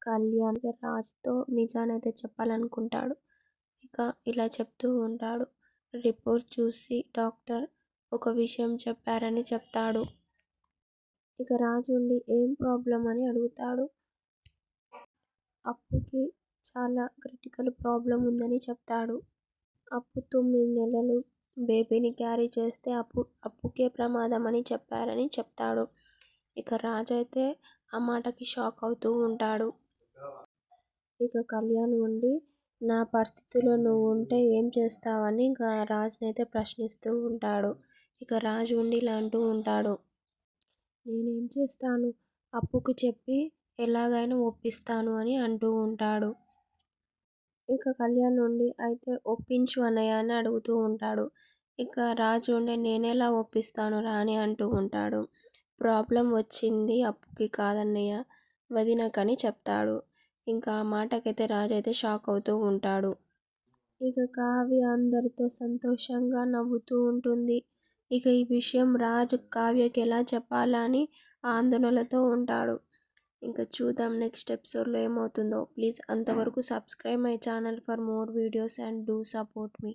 కళ్యాణ్ రాజుతో నిజానైతే చెప్పాలనుకుంటాడు. ఇక ఇలా చెప్తూ ఉంటాడు. రిపోర్ట్ చూసి డాక్టర్ ఒక విషయం చెప్పారని చెప్తాడు. ఇక రాజు ఉండి ఏం ప్రాబ్లం అని అడుగుతాడు. అప్పుకి చాలా క్రిటికల్ ప్రాబ్లం ఉందని చెప్తాడు. అప్పు 9 నెలలు బేబీని క్యారీ చేస్తే అప్పుకే ప్రమాదం అని చెప్పారని చెప్తాడు. ఇక రాజు అయితే ఆ మాటకి షాక్ అవుతూ ఉంటాడు. ఇక కళ్యాణ్ ఉండి నా పరిస్థితిలో నువ్వు ఉంటే ఏం చేస్తావని రాజునైతే ప్రశ్నిస్తూ ఉంటాడు. ఇక రాజు ఉండి ఇలా అంటూ ఉంటాడు. నేనేం చేస్తాను, అప్పుకి చెప్పి ఎలాగైనా ఒప్పిస్తాను అని అంటూ ఉంటాడు. ఇక కళ్యాణ్ ఉండి అయితే ఒప్పించు అన్నయ్య అని అడుగుతూ ఉంటాడు. ఇక రాజు ఉండి నేనెలా ఒప్పిస్తాను రా అని అంటూ ఉంటాడు. ప్రాబ్లం వచ్చింది అప్పుకి కాదన్నయ్య, వదినకని చెప్తాడు. ఇంకా ఆ మాటకైతే రాజు అయితే షాక్ అవుతూ ఉంటాడు. ఇక కావ్య అందరితో సంతోషంగా నవ్వుతూ ఉంటుంది. ఇక ఈ విషయం రాజు కావ్యకి ఎలా చెప్పాలా అని ఆందోళనతో ఉంటాడు. ఇంకా చూద్దాం నెక్స్ట్ ఎపిసోడ్లో ఏమవుతుందో. ప్లీజ్ అంతవరకు subscribe my channel for more videos and do support me.